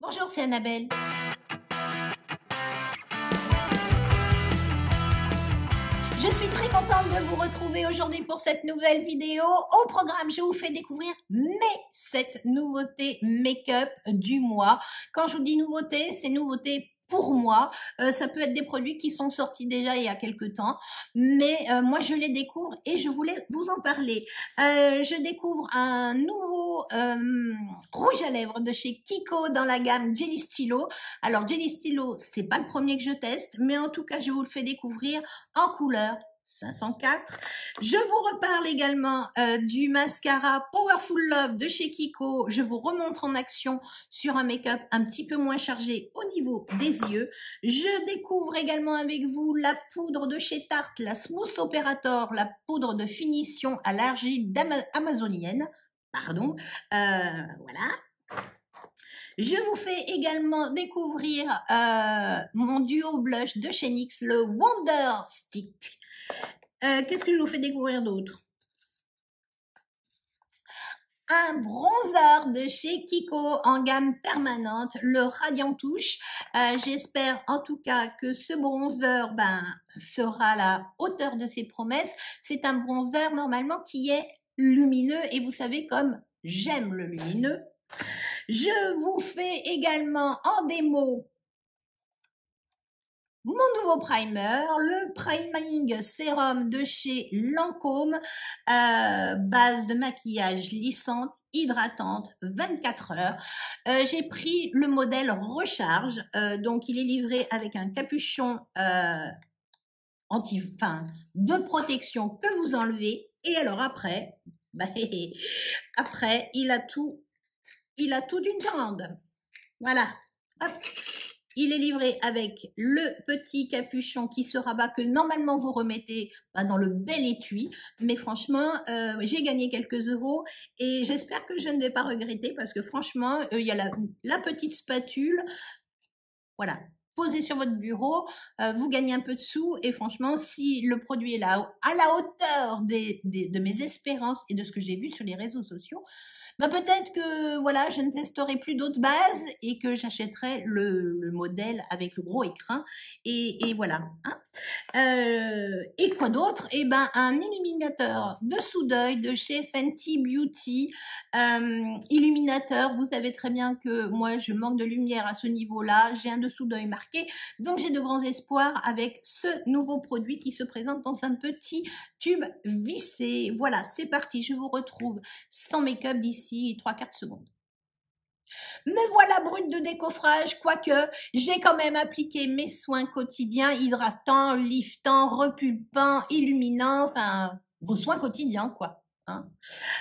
Bonjour, c'est Annabelle. Je suis très contente de vous retrouver aujourd'hui pour cette nouvelle vidéo. Au programme, je vous fais découvrir mes 7 nouveautés make-up du mois. Quand je vous dis nouveautés, c'est nouveautés pour moi. Ça peut être des produits qui sont sortis déjà il y a quelques temps, mais moi je les découvre et je voulais vous en parler. Je découvre un nouveau rouge à lèvres de chez Kiko dans la gamme Jelly Stylo. Alors Jelly Stylo, c'est pas le premier que je teste, mais en tout cas je vous le fais découvrir en couleur 504. Je vous reparle également du mascara Powerful Love de chez Kiko. Je vous remontre en action sur un make-up un petit peu moins chargé au niveau des yeux. Je découvre également avec vous la poudre de chez Tarte, la Smooth Operator, la poudre de finition à l'argile amazonienne. Pardon, voilà. Je vous fais également découvrir mon duo blush de chez NYX, le Wonder Stick. Qu'est-ce que je vous fais découvrir d'autre? Un bronzer de chez Kiko en gamme permanente, le Radiant Touche. J'espère en tout cas que ce bronzer sera à la hauteur de ses promesses. C'est un bronzer normalement qui est lumineux et vous savez comme j'aime le lumineux. Je vous fais également en démo mon nouveau primer, le Priming Sérum de chez Lancôme, base de maquillage lissante, hydratante, 24 heures. J'ai pris le modèle Recharge, donc il est livré avec un capuchon de protection que vous enlevez. Et alors après, après il a tout d'une grande. Voilà. Hop. Il est livré avec le petit capuchon qui se rabat que normalement vous remettez dans le bel étui. Mais franchement, j'ai gagné quelques euros et j'espère que je ne vais pas regretter parce que franchement, il y a la petite spatule. Voilà. Posez sur votre bureau, vous gagnez un peu de sous et franchement, si le produit est là à la hauteur de mes espérances et de ce que j'ai vu sur les réseaux sociaux, peut-être que voilà, je ne testerai plus d'autres bases et que j'achèterai le modèle avec le gros écrin et voilà. Hein. Et quoi d'autre? Eh ben, un illuminateur de sous-d'œil de chez Fenty Beauty. Illuminateur, vous savez très bien que moi, je manque de lumière à ce niveau-là. J'ai un dessous d'œil marqué, donc j'ai de grands espoirs avec ce nouveau produit qui se présente dans un petit tube vissé. Voilà, c'est parti. Je vous retrouve sans make-up d'ici 3/4 secondes. Me voilà brute de décoffrage, quoique j'ai quand même appliqué mes soins quotidiens, hydratants, liftants, repulpants, illuminants, enfin, vos soins quotidiens, quoi. Hein.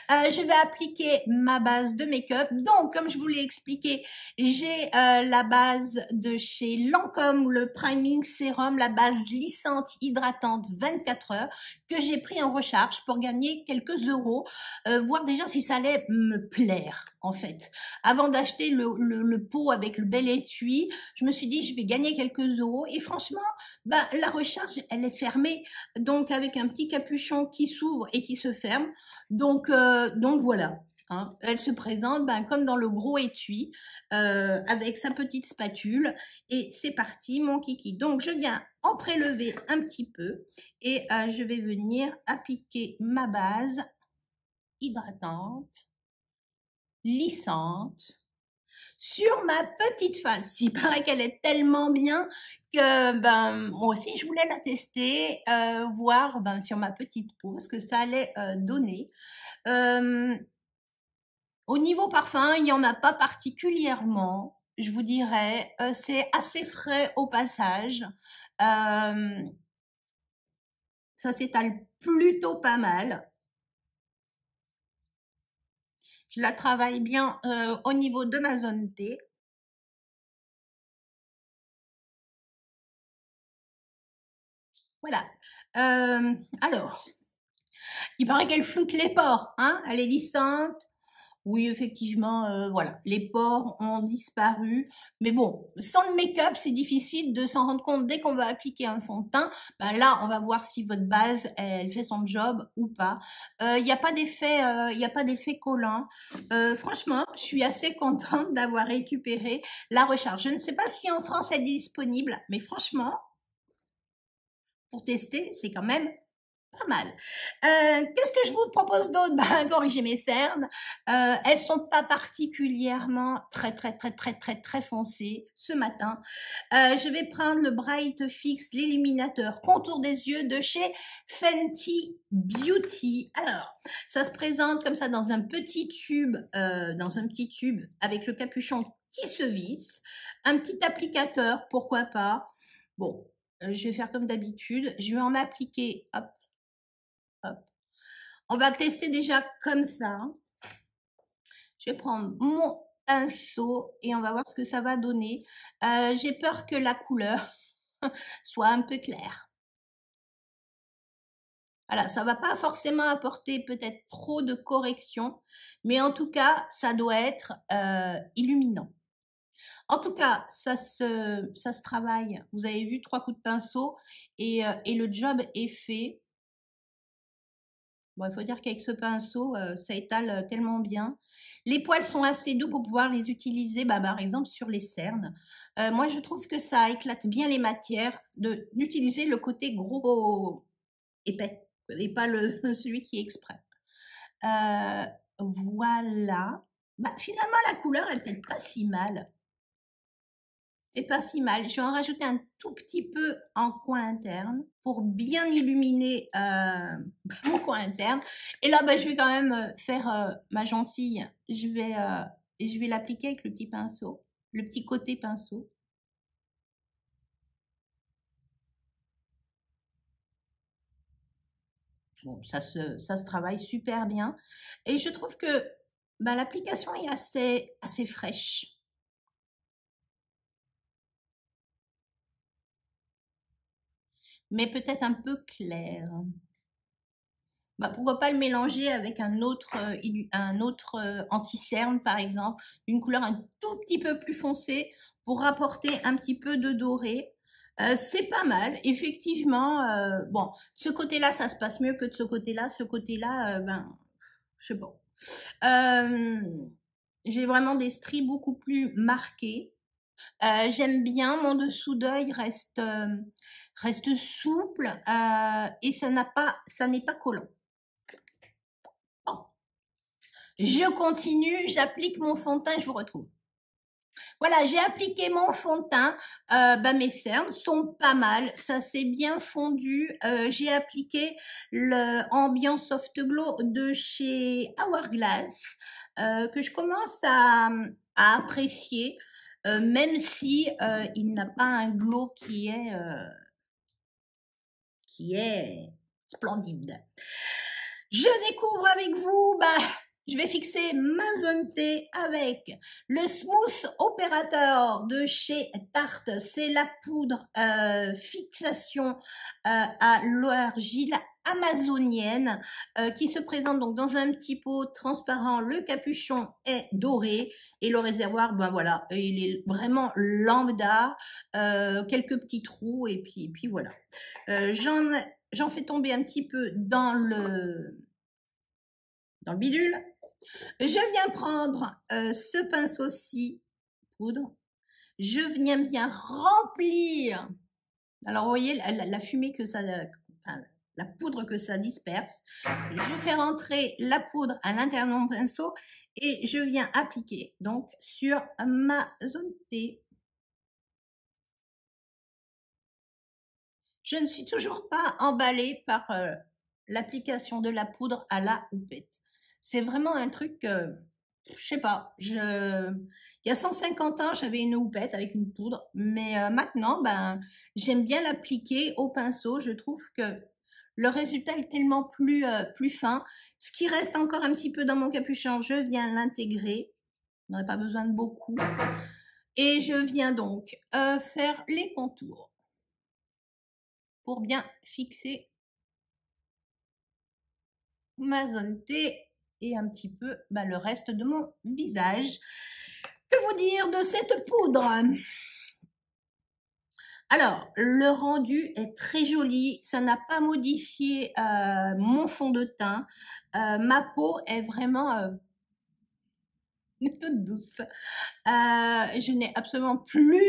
Je vais appliquer ma base de make-up. Donc, comme je vous l'ai expliqué, j'ai la base de chez Lancôme, le Priming Sérum, la base lissante, hydratante 24 heures, que j'ai pris en recharge pour gagner quelques euros, voir déjà si ça allait me plaire, en fait. Avant d'acheter le pot avec le bel étui, je me suis dit, je vais gagner quelques euros. Et franchement, la recharge, elle est fermée. Donc, avec un petit capuchon qui s'ouvre et qui se ferme. Donc voilà. Hein. Elle se présente comme dans le gros étui avec sa petite spatule et c'est parti mon kiki. Donc je viens en prélever un petit peu et je vais venir appliquer ma base hydratante, lissante sur ma petite face. Il paraît qu'elle est tellement bien que moi aussi je voulais la tester, voir sur ma petite peau ce que ça allait donner. Au niveau parfum, il n'y en a pas particulièrement, je vous dirais. C'est assez frais au passage. Ça s'étale plutôt pas mal. Je la travaille bien au niveau de ma zone T. Voilà. Alors, il paraît qu'elle floute les pores. Hein, elle est lissante. Oui, effectivement, voilà, les pores ont disparu. Mais bon, sans le make-up, c'est difficile de s'en rendre compte dès qu'on va appliquer un fond de teint. Ben là, on va voir si votre base, elle fait son job ou pas. Il n'y a pas d'effet, il y a pas d'effet collant. Franchement, je suis assez contente d'avoir récupéré la recharge. Je ne sais pas si en France elle est disponible, mais franchement, pour tester, c'est quand même pas mal. Qu'est-ce que je vous propose d'autre? Ben, corriger mes cernes. Elles sont pas particulièrement très foncées ce matin. Je vais prendre le Bright Fix, l'illuminateur contour des yeux de chez Fenty Beauty. Alors, ça se présente comme ça dans un petit tube, avec le capuchon qui se visse. Un petit applicateur, pourquoi pas. Bon, je vais faire comme d'habitude. Je vais en appliquer, hop, hop. On va tester déjà comme ça. Je vais prendre mon pinceau et on va voir ce que ça va donner. J'ai peur que la couleur soit un peu claire. Voilà, ça va pas forcément apporter peut-être trop de correction, mais en tout cas, ça doit être illuminant. En tout cas, ça se travaille. Vous avez vu 3 coups de pinceau et le job est fait. Bon, il faut dire qu'avec ce pinceau, ça étale tellement bien. Les poils sont assez doux pour pouvoir les utiliser, bah, par exemple, sur les cernes. Moi, je trouve que ça éclate bien les matières d'utiliser le côté gros épais et pas celui qui est exprès. Voilà. Bah, finalement, la couleur est peut-être pas si mal. C'est pas si mal. Je vais en rajouter un tout petit peu en coin interne pour bien illuminer mon coin interne. Et là, bah, je vais quand même faire ma gentille. Je vais l'appliquer avec le petit pinceau, le petit côté pinceau. Bon, ça se travaille super bien. Et je trouve que bah, l'application est assez fraîche. Mais peut-être un peu claire. Bah, pourquoi pas le mélanger avec un autre anti-cerne, par exemple, une couleur un tout petit peu plus foncée pour rapporter un petit peu de doré. C'est pas mal, effectivement. Bon, de ce côté-là, ça se passe mieux que de ce côté-là. Ce côté-là, ben, je sais pas. Euh, j'ai vraiment des stries beaucoup plus marquées. J'aime bien, mon dessous d'œil reste souple et ça n'est pas collant. Bon. Je continue, j'applique mon fond de teint, je vous retrouve. Voilà, j'ai appliqué mon fond de teint. Bah, mes cernes sont pas mal, ça s'est bien fondu. J'ai appliqué le Ambiance Soft Glow de chez Hourglass, que je commence à apprécier, même si il n'a pas un glow qui est splendide. Je découvre avec vous, bah, je vais fixer ma zone T avec le Smooth Operator de chez Tarte. C'est la poudre fixation à l'argile amazonienne qui se présente donc dans un petit pot transparent. Le capuchon est doré et le réservoir, ben voilà, il est vraiment lambda, quelques petits trous et puis voilà. J'en fais tomber un petit peu dans le bidule. Je viens prendre ce pinceau-ci, poudre. Je viens bien remplir. Alors, vous voyez la fumée que ça, enfin, la poudre que ça disperse. Je fais rentrer la poudre à l'intérieur de mon pinceau et je viens appliquer donc sur ma zone T. Je ne suis toujours pas emballée par l'application de la poudre à la houppette. C'est vraiment un truc, je sais pas, il y a 150 ans, j'avais une houppette avec une poudre, mais maintenant, ben, j'aime bien l'appliquer au pinceau. Je trouve que le résultat est tellement plus fin. Ce qui reste encore un petit peu dans mon capuchon, je viens l'intégrer. On n'a pas besoin de beaucoup. Et je viens donc faire les contours pour bien fixer ma zone T. et un petit peu le reste de mon visage. Que vous dire de cette poudre? Alors, le rendu est très joli, ça n'a pas modifié mon fond de teint. Ma peau est vraiment toute douce. Je n'ai absolument plus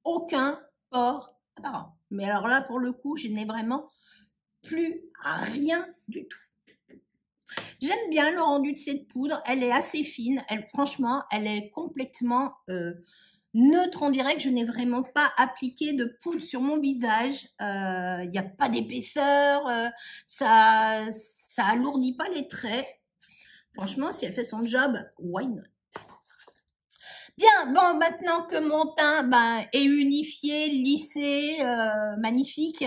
aucun pore apparent. Mais alors là, pour le coup, je n'ai vraiment plus rien du tout. J'aime bien le rendu de cette poudre, elle est assez fine, franchement, elle est complètement neutre. On dirait que je n'ai vraiment pas appliqué de poudre sur mon visage. Il n'y a pas d'épaisseur, ça alourdit pas les traits. Franchement, si elle fait son job, why not? Bien, bon, maintenant que mon teint est unifié, lissé, magnifique,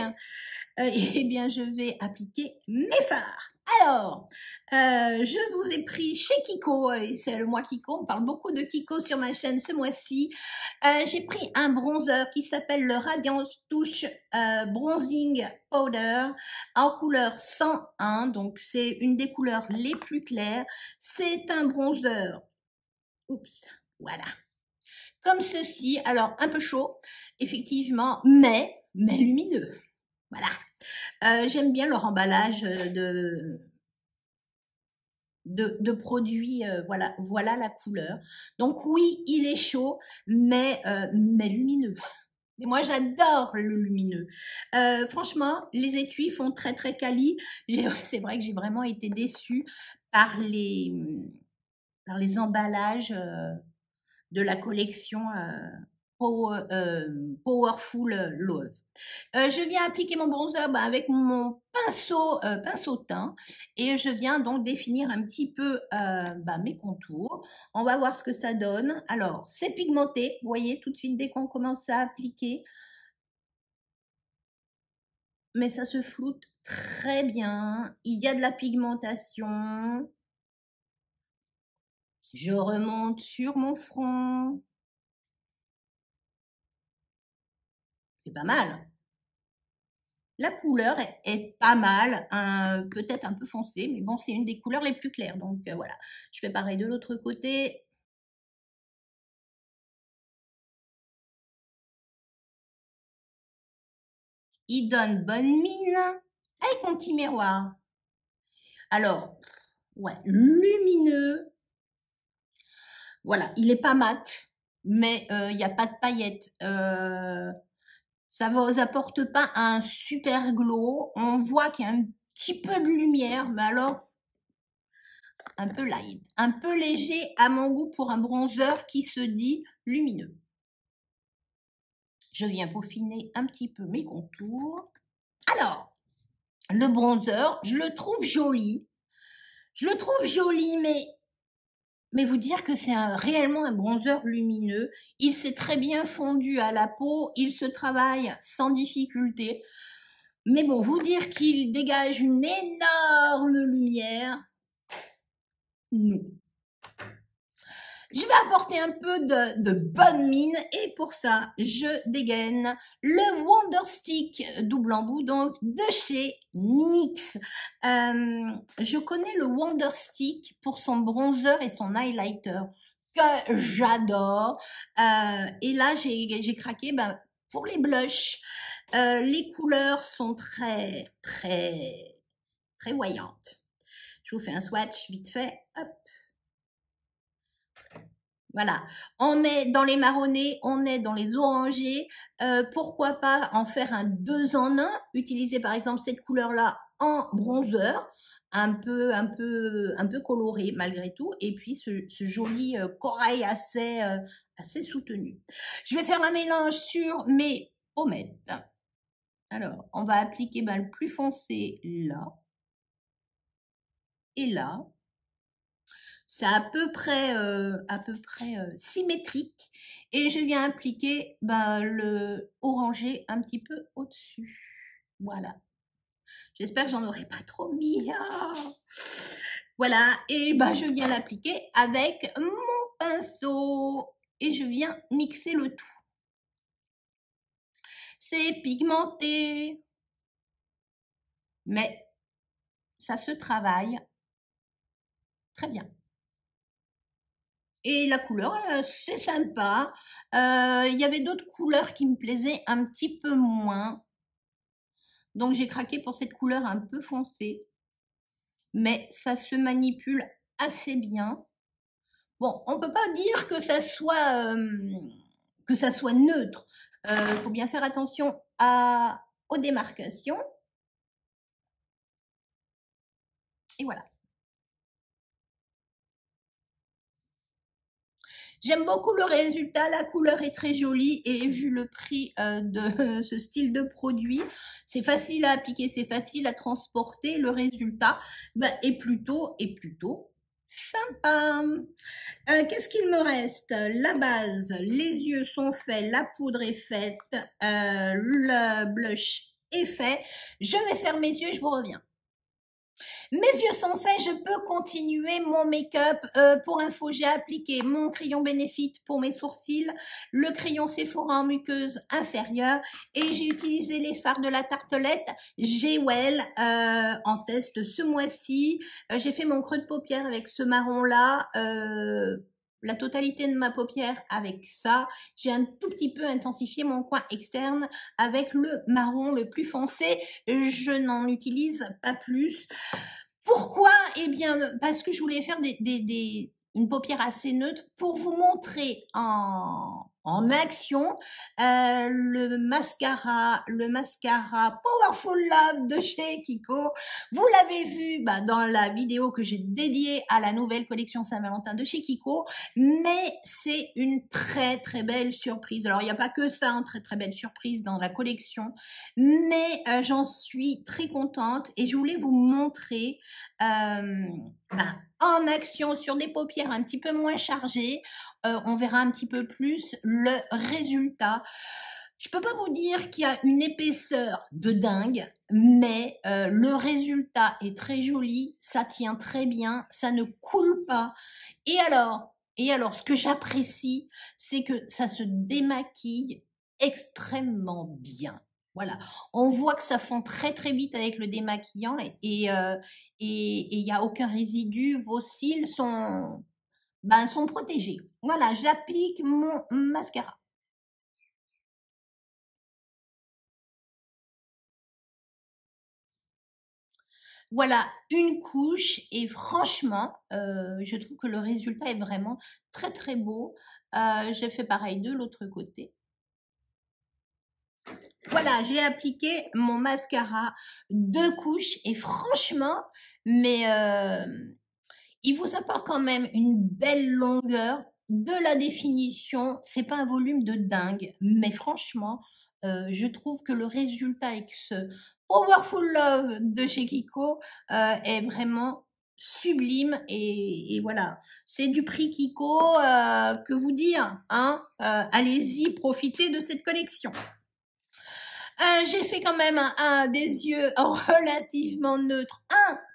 eh bien, je vais appliquer mes fards. Alors, je vous ai pris chez Kiko, et c'est le mois Kiko, on parle beaucoup de Kiko sur ma chaîne ce mois-ci. J'ai pris un bronzer qui s'appelle le Radiance Touch Bronzing Powder en couleur 101, donc c'est une des couleurs les plus claires. C'est un bronzer, oups, voilà, comme ceci, alors un peu chaud, effectivement, mais lumineux, voilà. J'aime bien leur emballage de produits, voilà la couleur. Donc oui, il est chaud, mais lumineux. Et moi, j'adore le lumineux. Franchement, les étuis font très très quali. C'est vrai que j'ai vraiment été déçue par les emballages de la collection Powerful Love. Je viens appliquer mon bronzer avec mon pinceau teint et je viens donc définir un petit peu mes contours. On va voir ce que ça donne. Alors, c'est pigmenté, vous voyez tout de suite dès qu'on commence à appliquer, mais ça se floute très bien. Il y a de la pigmentation. Je remonte sur mon front. C'est pas mal. La couleur est pas mal, peut-être un peu foncée, mais bon, c'est une des couleurs les plus claires. Donc voilà, je fais pareil de l'autre côté. Il donne bonne mine avec mon petit miroir. Alors, ouais, lumineux. Voilà, il est pas mat, mais il n'y a pas de paillettes. Ça ne vous apporte pas un super glow. On voit qu'il y a un petit peu de lumière, mais alors un peu light, un peu léger à mon goût pour un bronzer qui se dit lumineux. Je viens peaufiner un petit peu mes contours. Alors, le bronzer, je le trouve joli. Je le trouve joli, mais vous dire que c'est réellement un bronzer lumineux. Il s'est très bien fondu à la peau, il se travaille sans difficulté. Mais bon, vous dire qu'il dégage une énorme lumière, non. Je vais apporter un peu de bonne mine et pour ça, je dégaine le Wonder Stick double embout, donc de chez NYX. Je connais le Wonder Stick pour son bronzer et son highlighter que j'adore. Et là, j'ai craqué pour les blushs. Les couleurs sont très, très, très voyantes. Je vous fais un swatch vite fait. Hop. Voilà, on est dans les marronnés, on est dans les orangés. Pourquoi pas en faire un 2 en 1, utiliser par exemple cette couleur-là en bronzer, un peu coloré malgré tout, et puis ce joli corail assez soutenu. Je vais faire un mélange sur mes pommettes. Alors, on va appliquer le plus foncé là et là. C'est à peu près symétrique et je viens appliquer le orangé un petit peu au-dessus. Voilà. J'espère que j'en aurai pas trop mis. Ah. Voilà, et je viens l'appliquer avec mon pinceau et je viens mixer le tout. C'est pigmenté, mais ça se travaille très bien. Et la couleur, c'est sympa. Il y avait d'autres couleurs qui me plaisaient un petit peu moins. Donc j'ai craqué pour cette couleur un peu foncée. Mais ça se manipule assez bien. Bon, on peut pas dire que ça soit neutre. Faut bien faire attention aux démarcations. Et voilà. J'aime beaucoup le résultat, la couleur est très jolie et vu le prix de ce style de produit, c'est facile à appliquer, c'est facile à transporter. Le résultat est plutôt sympa. Qu'est-ce qu'il me reste? La base, les yeux sont faits, la poudre est faite, le blush est fait. Je vais faire mes yeux et je vous reviens. Mes yeux sont faits, je peux continuer mon make-up. Pour info, j'ai appliqué mon crayon Benefit pour mes sourcils, le crayon Sephora en muqueuse inférieure et j'ai utilisé les fards de la tartelette Jewel en test ce mois-ci. J'ai fait mon creux de paupière avec ce marron-là. La totalité de ma paupière avec ça. J'ai un tout petit peu intensifié mon coin externe avec le marron le plus foncé. Je n'en utilise pas plus. Pourquoi? Eh bien, parce que je voulais faire une paupière assez neutre pour vous montrer en action le mascara Powerful Love de chez Kiko. Vous l'avez vu dans la vidéo que j'ai dédiée à la nouvelle collection Saint-Valentin de chez Kiko, mais c'est une très très belle surprise. Alors il n'y a pas que ça, une très très belle surprise dans la collection, mais j'en suis très contente et je voulais vous montrer en action sur des paupières un petit peu moins chargées. On verra un petit peu plus le résultat. Je peux pas vous dire qu'il y a une épaisseur de dingue, mais le résultat est très joli, ça tient très bien, ça ne coule pas. Et alors, ce que j'apprécie, c'est que ça se démaquille extrêmement bien. Voilà, on voit que ça fond très très vite avec le démaquillant et il n'y a aucun résidu. Vos cils sont protégés. Voilà, j'applique mon mascara. Voilà, une couche et franchement, je trouve que le résultat est vraiment très très beau. J'ai fait pareil de l'autre côté. Voilà, j'ai appliqué mon mascara 2 couches et franchement, mais il vous apporte quand même une belle longueur, de la définition. C'est pas un volume de dingue, mais franchement, je trouve que le résultat avec ce Powerful Love de chez Kiko est vraiment sublime et voilà, c'est du prix Kiko, que vous dire, hein, allez-y, profitez de cette collection. J'ai fait quand même des yeux relativement neutres.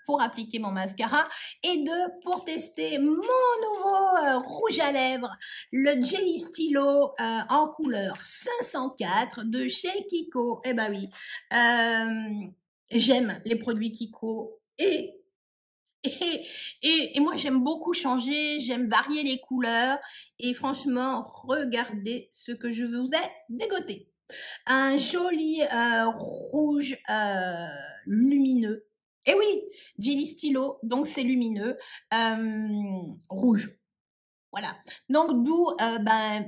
Pour appliquer mon mascara et 2 pour tester mon nouveau rouge à lèvres, le Jelly Stylo en couleur 504 de chez Kiko. Eh ben oui, j'aime les produits Kiko et moi j'aime beaucoup changer, j'aime varier les couleurs et franchement regardez ce que je vous ai dégoté. Un joli rouge lumineux. Et oui, Jelly Stylo, donc c'est lumineux, rouge. Voilà. Donc d'où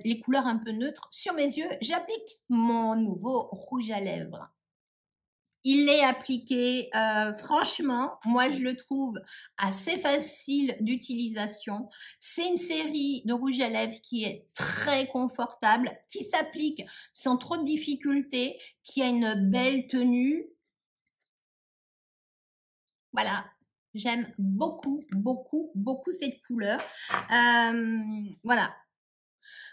les couleurs un peu neutres. Sur mes yeux, j'applique mon nouveau rouge à lèvres. Il est appliqué, franchement, moi je le trouve assez facile d'utilisation. C'est une série de rouge à lèvres qui est très confortable, qui s'applique sans trop de difficulté, qui a une belle tenue. Voilà, j'aime beaucoup, beaucoup, beaucoup cette couleur. Voilà.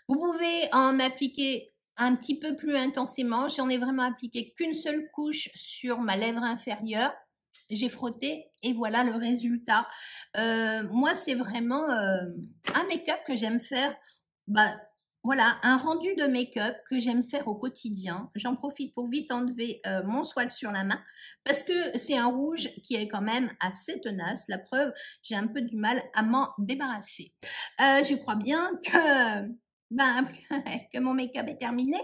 Vous pouvez en appliquer un petit peu plus intensément. J'en ai vraiment appliqué qu'une seule couche sur ma lèvre inférieure. J'ai frotté et voilà le résultat. Moi, c'est vraiment un make-up que j'aime faire Voilà, un rendu de make-up que j'aime faire au quotidien. J'en profite pour vite enlever mon swatch sur la main parce que c'est un rouge qui est quand même assez tenace. La preuve, j'ai un peu du mal à m'en débarrasser. Je crois bien que, que mon make-up est terminé.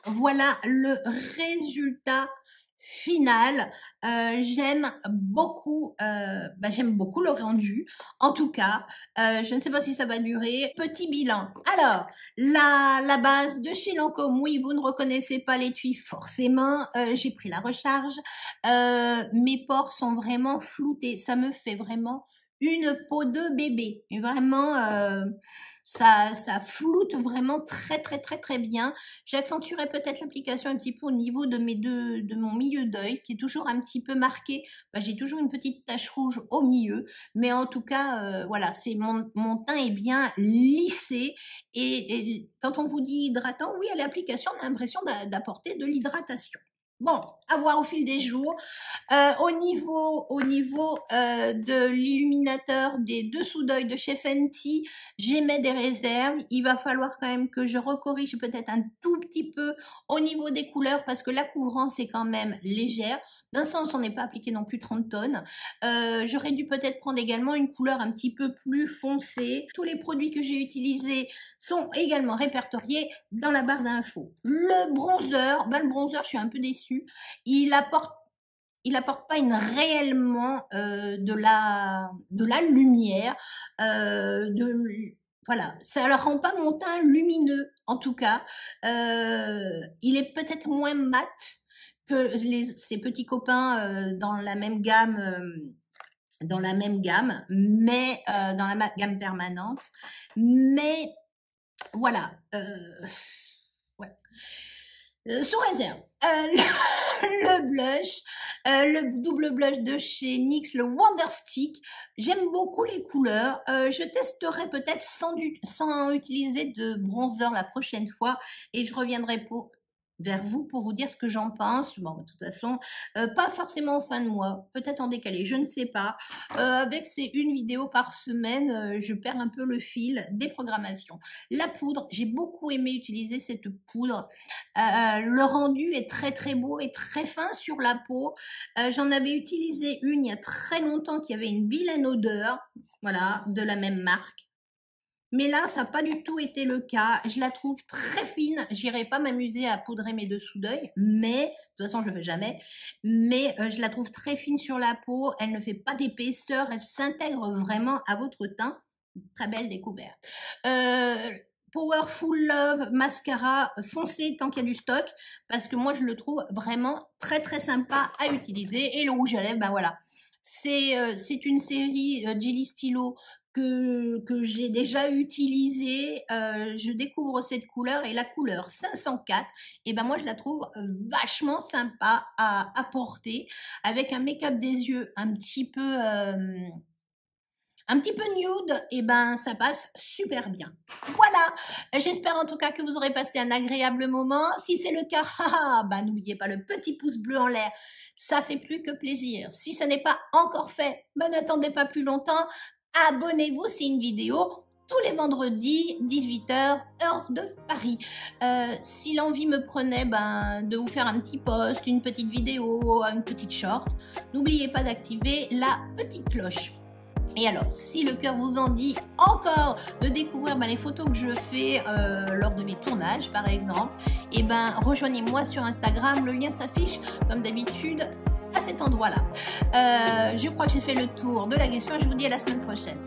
Voilà le résultat final. J'aime beaucoup le rendu. En tout cas, je ne sais pas si ça va durer. Petit bilan. Alors, la base de chez Lancôme, oui, vous ne reconnaissez pas l'étui forcément. J'ai pris la recharge. Mes pores sont vraiment floutés. Ça me fait vraiment une peau de bébé. Et vraiment, ça floute vraiment très bien. J'accentuerai peut-être l'application un petit peu au niveau de mon milieu d'œil qui est toujours un petit peu marqué. J'ai toujours une petite tache rouge au milieu, mais en tout cas, voilà, c'est mon teint est bien lissé et quand on vous dit hydratant, oui, à l'application, on a l'impression d'apporter de l'hydratation. Bon, à voir au fil des jours. Au niveau de l'illuminateur des dessous d'œil de chez Fenty, j'émets des réserves. Il va falloir quand même que je recorrige peut-être un tout petit peu au niveau des couleurs parce que la couvrance est quand même légère. D'un sens, on n'est pas appliqué non plus 30 tonnes. J'aurais dû peut-être prendre également une couleur un petit peu plus foncée. Tous les produits que j'ai utilisés sont également répertoriés dans la barre d'infos. Le bronzer, le bronzer, je suis un peu déçue. Il apporte pas réellement de la lumière. Voilà, ça ne rend pas mon teint lumineux, en tout cas. Il est peut-être moins mat que ses petits copains dans la même gamme, mais dans la gamme permanente. Mais voilà, ouais. Sous réserve. Le blush, le double blush de chez NYX, le Wonder Stick. J'aime beaucoup les couleurs. Je testerai peut-être sans utiliser de bronzer la prochaine fois et je reviendrai vers vous pour vous dire ce que j'en pense. Bon, de toute façon, pas forcément en fin de mois, peut-être en décalé, je ne sais pas. Avec ces une vidéo par semaine, je perds un peu le fil des programmations. La poudre, j'ai beaucoup aimé utiliser cette poudre. Le rendu est très beau et très fin sur la peau. J'en avais utilisé une il y a très longtemps qui avait une vilaine odeur, voilà, de la même marque. Mais là, ça n'a pas du tout été le cas. Je la trouve très fine. J'irai pas m'amuser à poudrer mes dessous d'œil, mais de toute façon, je le fais jamais. Mais je la trouve très fine sur la peau. Elle ne fait pas d'épaisseur. Elle s'intègre vraiment à votre teint. Très belle découverte. Powerful Love mascara foncé tant qu'il y a du stock, parce que moi, je le trouve vraiment très sympa à utiliser. Et le rouge à lèvres, voilà. C'est une série Jelly Stylo que j'ai déjà utilisé. Je découvre cette couleur et la couleur 504, et moi je la trouve vachement sympa à porter avec un make-up des yeux un petit peu nude, et ça passe super bien. Voilà, j'espère en tout cas que vous aurez passé un agréable moment. Si c'est le cas, n'oubliez pas le petit pouce bleu en l'air, ça fait plus que plaisir. Si ce n'est pas encore fait, n'attendez pas plus longtemps. Abonnez-vous, c'est une vidéo tous les vendredis, 18h, heure de Paris. Si l'envie me prenait de vous faire un petit post, une petite vidéo, une petite short, n'oubliez pas d'activer la petite cloche. Et alors, si le cœur vous en dit encore de découvrir les photos que je fais lors de mes tournages, par exemple, rejoignez-moi sur Instagram. Le lien s'affiche, comme d'habitude, à cet endroit-là. Je crois que j'ai fait le tour de la question et je vous dis à la semaine prochaine.